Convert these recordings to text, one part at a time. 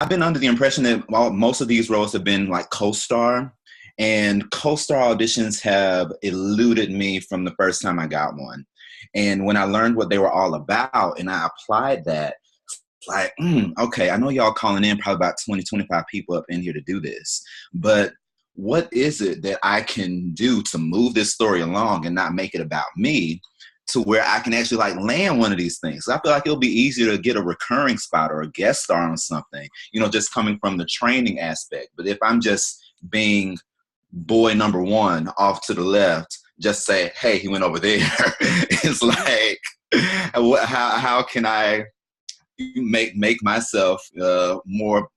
I've been under the impression that most of these roles have been like co-star, and co-star auditions have eluded me from the first time I got one. And when I learned what they were all about and I applied that, like, okay, I know y'all calling in probably about 20, 25 people up in here to do this, but what is it that I can do to move this story along and not make it about me, to where I can actually like land one of these things? So I feel like it'll be easier to get a recurring spot or a guest star on something, just coming from the training aspect. But if I'm just being boy number one off to the left, just say, hey, he went over there. It's like, how can I make myself more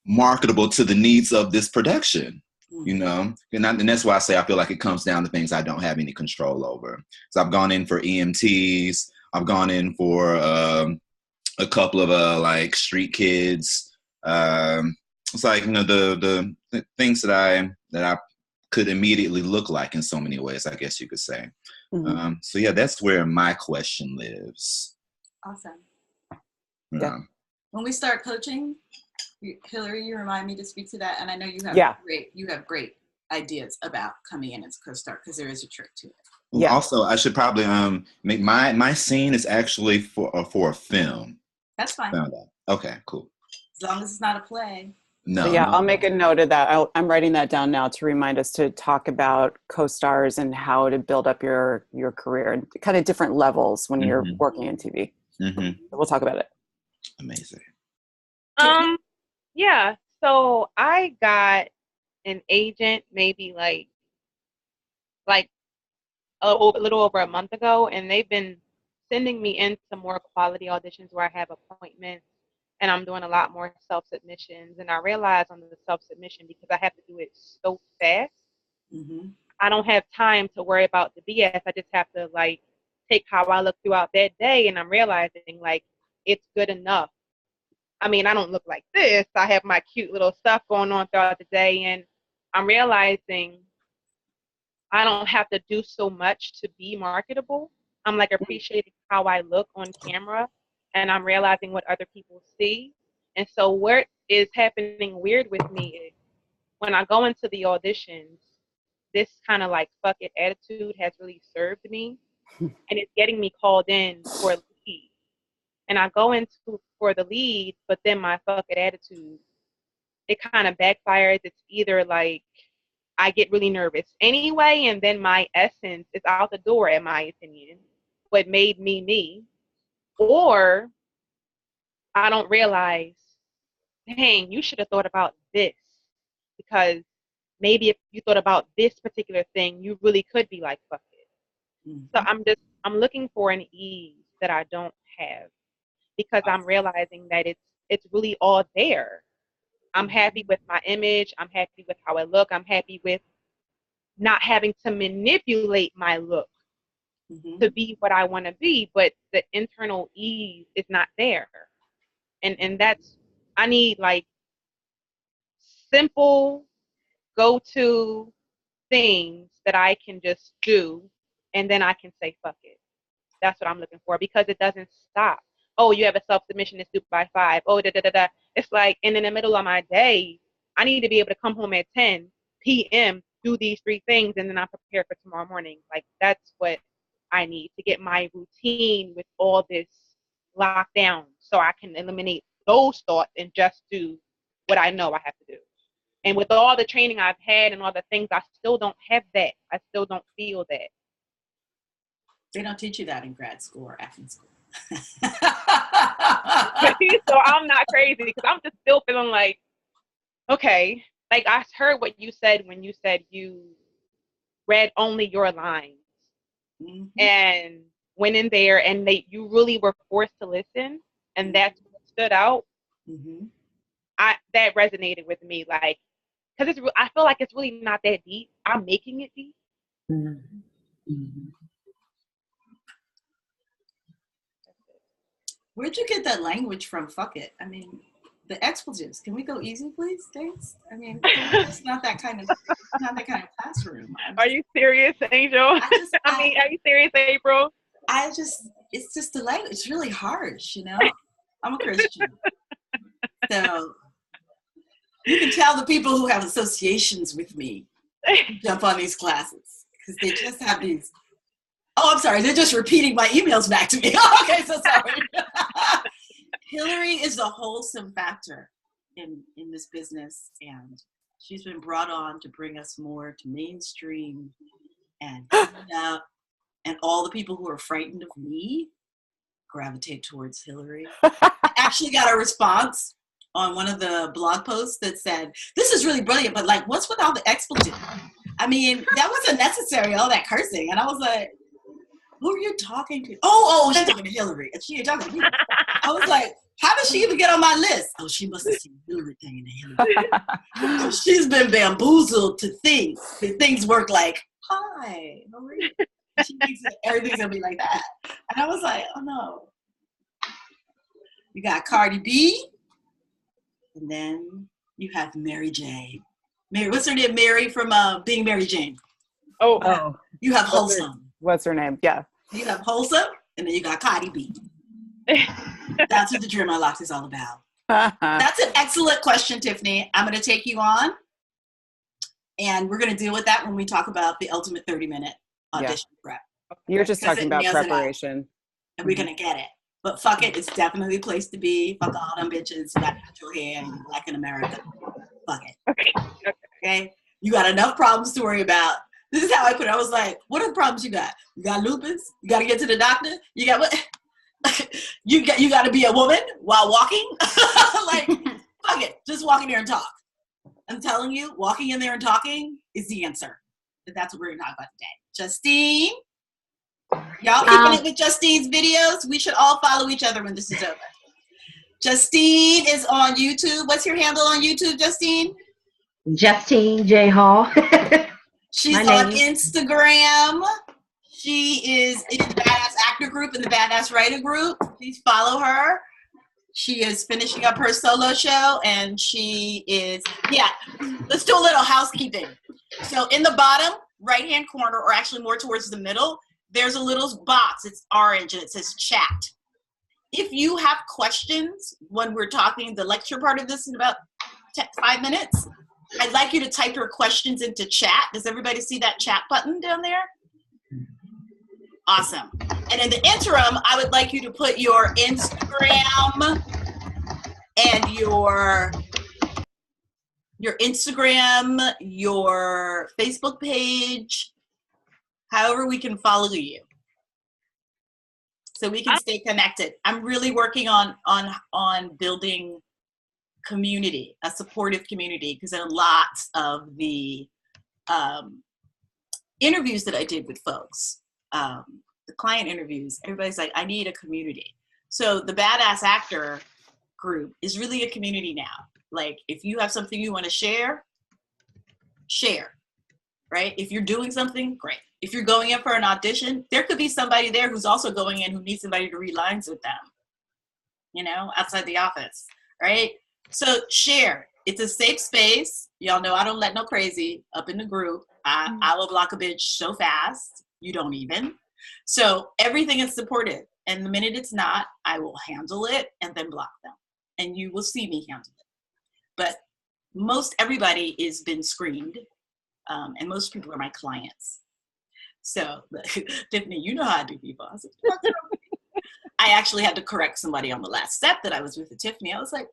marketable to the needs of this production? And that's why I say I feel like it comes down to things I don't have any control over. So I've gone in for EMTs. I've gone in for a couple of like street kids. It's like the things that I could immediately look like in so many ways, I guess you could say. Mm-hmm. So yeah, that's where my question lives. Awesome. Yeah. When we start coaching, Hillary, you remind me to speak to that, and I know you have great ideas about coming in as co-star, because there is a trick to it. Yeah. Also, I should probably make my scene is actually for a film. That's fine. Found out. Okay, cool. As long as it's not a play. No. So yeah, I'll make a note of that. I'm writing that down now to remind us to talk about co-stars and how to build up your career and kind of different levels when you're working in TV. Mm-hmm. We'll talk about it. Amazing. Yeah. So I got an agent maybe like a little over a month ago, and they've been sending me into more quality auditions where I have appointments, and I'm doing a lot more self-submissions. And I realize on the self-submission, because I have to do it so fast, I don't have time to worry about the BS. I just have to like take how I look throughout that day, and I'm realizing like it's good enough. I mean, I don't look like this. I have my cute little stuff going on throughout the day, and I'm realizing I don't have to do so much to be marketable. I'm like appreciating how I look on camera, and I'm realizing what other people see. And so what is happening weird with me is when I go into the auditions, this kind of like fuck it attitude has really served me, and it's getting me called in for a lead. And I go into for the lead, but then my fuck it attitude, it kind of backfires. It's either like I get really nervous anyway, and then my essence is out the door, in my opinion, what made me me, or I don't realize, dang, you should have thought about this, because maybe if you thought about this particular thing, you really could be like, fuck it. So I'm looking for an ease that I don't have, because I'm realizing that it's really all there. I'm happy with my image. I'm happy with how I look. I'm happy with not having to manipulate my look to be what I want to be, but the internal ease is not there. And that's, I need like simple go-to things that I can just do, and then I can say, fuck it. That's what I'm looking for, because it doesn't stop. Oh, you have a self-submission that's due by 5. Oh, da-da-da-da. It's like, and in the middle of my day, I need to be able to come home at 10 p.m., do these 3 things, and then I'm prepared for tomorrow morning. Like, that's what I need to get my routine with all this locked down, so I can eliminate those thoughts and just do what I know I have to do. And with all the training I've had and all the things, I still don't have that. I still don't feel that. They don't teach you that in grad school or acting school. So I'm not crazy, because I'm just still feeling like, okay, like I heard what you said when you said you read only your lines and went in there, and you really were forced to listen, and that's what stood out. That resonated with me, like, because I feel like it's really not that deep. I'm making it deep. Where'd you get that language from? Fuck it. I mean, the expletives. Can we go easy, please? Thanks. I mean, it's not that kind of classroom. Are you serious, Angel? Are you serious, April? it's just the language. It's really harsh, you know? I'm a Christian. So you can tell the people who have associations with me jump on these classes because they just have these. Oh, I'm sorry. They're just repeating my emails back to me. Oh, okay, so sorry. Hillary is a wholesome factor in this business, and she's been brought on to bring us more to mainstream and and all the people who are frightened of me gravitate towards Hillary. I actually got a response on one of the blog posts that said, "This is really brilliant, but like, what's with all the expletives? I mean, that wasn't necessary, all that cursing." And I was like, who are you talking to? Oh, she's talking to Hillary. And she ain't talking to me. I was like, how did she even get on my list? Oh, she must have seen Hillary thing in the Hillary. So she's been bamboozled to think that things work like, hi, how are you? She thinks that everything's going to be like that. And I was like, oh, no. You got Cardi B. And then you have Mary J. What's her name? Mary from Being Mary Jane. Oh. You have Wholesome. What's her name? Yeah. You have Wholesome, and then you got Cardi B. That's what the Dream Unlocked is all about. That's an excellent question, Tiffany. I'm going to take you on, and we're going to deal with that when we talk about the ultimate 30-minute audition prep. You're just talking about preparation. And we're going to get it. But fuck it, it's definitely a place to be. Fuck all them bitches. You got natural hair and you're black in America. Fuck it. Okay? You got enough problems to worry about. This is how I put it. I was like, what are the problems you got? You got lupus? You got to get to the doctor? You got what? you got to be a woman while walking? Like, fuck it. Just walk in there and talk. I'm telling you, walking in there and talking is the answer. That's what we're going to talk about today. Justine? Y'all keeping it with Justine's videos? We should all follow each other when this is over. Justine is on YouTube. What's your handle on YouTube, Justine? Justine J. Hall. She's on Instagram. She is in the Badass Actor Group and the Badass Writer Group. Please follow her. She is finishing up her solo show, and she is, let's do a little housekeeping. So in the bottom right-hand corner, or actually more towards the middle, there's a little box. It's orange, and it says chat. If you have questions when we're talking the lecture part of this in about 5 minutes, I'd like you to type your questions into chat. Does everybody see that chat button down there? Awesome. And in the interim, I would like you to put your Instagram and your Instagram, your Facebook page, however we can follow you, so we can stay connected. I'm really working on building community, a supportive community, because in lots of the interviews that I did with folks, the client interviews, everybody's like, I need a community. So the Badass Actor Group is really a community now. Like, if you have something you want to share, right? If you're doing something, great. If you're going in for an audition, there could be somebody there who's also going in who needs somebody to read lines with them, you know, outside the office, right? So share. It's a safe space. Y'all know I don't let no crazy up in the group. I will block a bitch so fast, you don't even. So everything is supported. And the minute it's not, I will handle it and then block them. And you will see me handle it. But most everybody has been screened. And most people are my clients. So, Tiffany, you know how I do people. I said, I actually had to correct somebody on the last step that I was with Tiffany. I was like,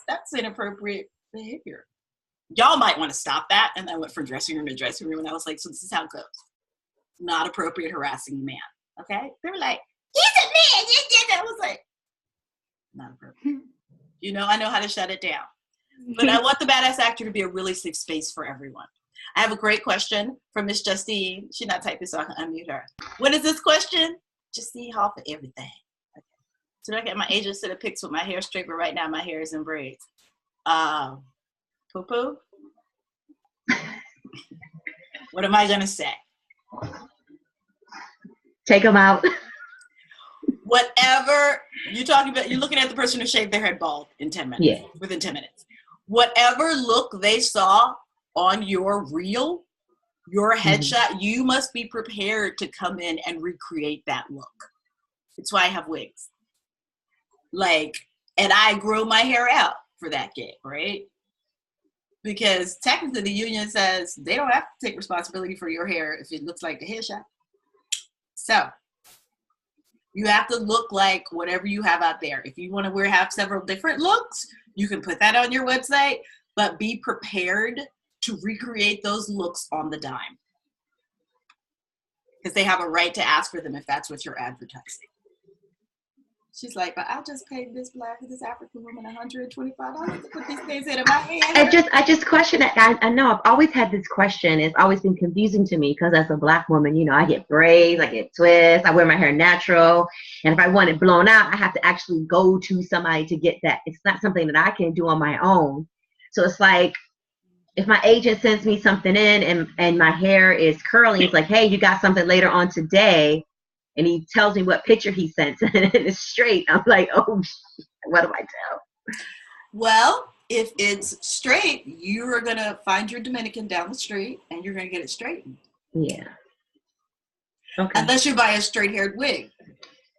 that's inappropriate behavior. Y'all might want to stop that. And I went from dressing room to dressing room. And I was like, so this is how it goes. Not appropriate harassing a man. Okay? They were like, he's a man. I was like, not appropriate. You know, I know how to shut it down. But I want the Badass Actor to be a really safe space for everyone. I have a great question from Miss Justine. She's not typing, so I can unmute her. What is this question? Justine Hall for everything. Okay. So I get my agent to the pics with my hair straight, but right now my hair is in braids. Poo-poo? What am I going to say? Take them out. Whatever you're talking about, you're looking at the person who shaved their head bald in 10 minutes. Yeah. Within 10 minutes. Whatever look they saw on your reel, your headshot, you must be prepared to come in and recreate that look. It's why I have wigs. Like, and I grow my hair out for that gig, right? Because technically the union says they don't have to take responsibility for your hair if it looks like the hair shop. So you have to look like whatever you have out there. If you want to have several different looks, you can put that on your website, but be prepared to recreate those looks on the dime. Because they have a right to ask for them if that's what you're advertising. She's like, but I just paid this this African woman $125 to put these things in my hair. I just question it. I know I've always had this question. It's always been confusing to me because as a Black woman, you know, I get braids, I get twists, I wear my hair natural. And if I want it blown out, I have to actually go to somebody to get that. It's not something that I can do on my own. So it's like, if my agent sends me something in and my hair is curly, it's like, hey, you got something later on today. And he tells me what picture he sent and it's straight. I'm like, oh, what do I tell? Well, if it's straight, you are going to find your Dominican down the street and you're going to get it straightened. Yeah. Okay. Unless you buy a straight-haired wig,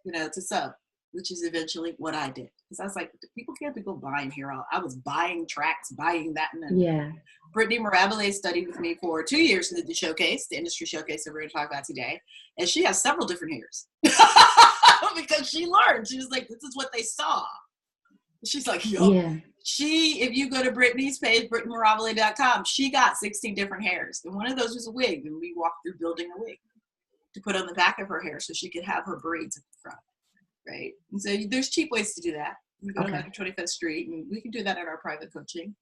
you know, to sub, which is eventually what I did. Because I was like, people can't be go buying hair out. I was buying tracks, buying that. And then yeah. Brittany Mirabile studied with me for 2 years in the showcase, the industry showcase that we're going to talk about today. And she has several different hairs because she learned. She was like, this is what they saw. She's like, yo. Yeah. If you go to Brittany's page, BrittanyMirabile.com, she got 16 different hairs. And one of those was a wig. And we walked through building a wig to put on the back of her hair so she could have her braids at the front. Right? And so there's cheap ways to do that. You go to 125th Street, and we can do that at our private coaching.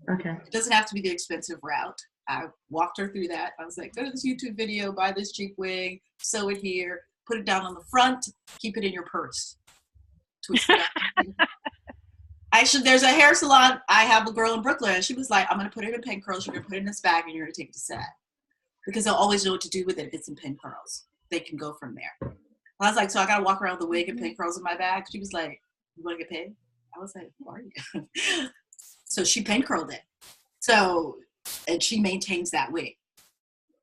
Okay. It doesn't have to be the expensive route. I walked her through that. I was like, go to this YouTube video, buy this cheap wig, sew it here, put it down on the front, keep it in your purse. Twist it up. Actually, there's a hair salon. I have a girl in Brooklyn, and she was like, I'm going to put it in pin curls. You're going to put it in this bag, and you're going to take it to set. Because they'll always know what to do with it if it's in pin curls. They can go from there. I was like, so I got to walk around with the wig and pin curls in my bag? She was like, you want to get paid? I was like, who are you? So she pin curled it. So, and she maintains that wig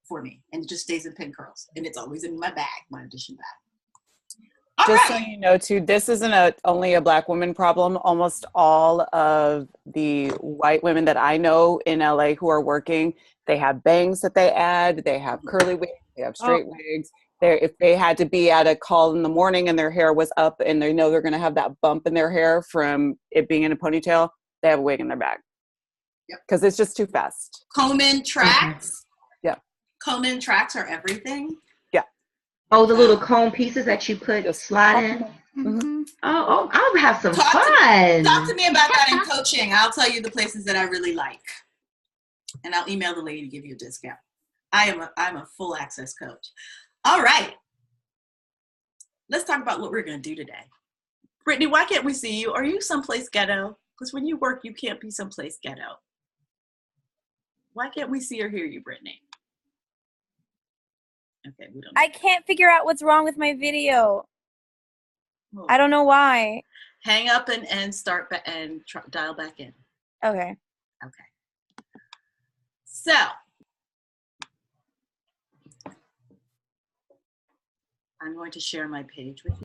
for me. And it just stays in pin curls. And it's always in my bag, my audition bag. Just so you know, too, this isn't only a Black woman problem. Almost all of the white women that I know in LA who are working, they have bangs that they add. They have curly wigs. They have straight wigs. If they had to be at a call in the morning and their hair was up and they know they're going to have that bump in their hair from it being in a ponytail, they have a wig in their bag. Yep. Because it's just too fast. Comb-in tracks. Yeah. Comb-in tracks are everything. Yeah. Oh, the little comb pieces that you put slide in. Mm-hmm. Oh, I'll have some fun. Talk to me about that in coaching. I'll tell you the places that I really like. And I'll email the lady to give you a discount. I'm a full access coach. All right. Let's talk about what we're going to do today. Brittany, why can't we see you? Are you someplace ghetto? Because when you work, you can't be someplace ghetto. Why can't we see or hear you, Brittany? Okay, we don't know. I can't figure out what's wrong with my video. Oh. I don't know why. Hang up and start and dial back in. Okay. Okay. So, I'm going to share my page with you.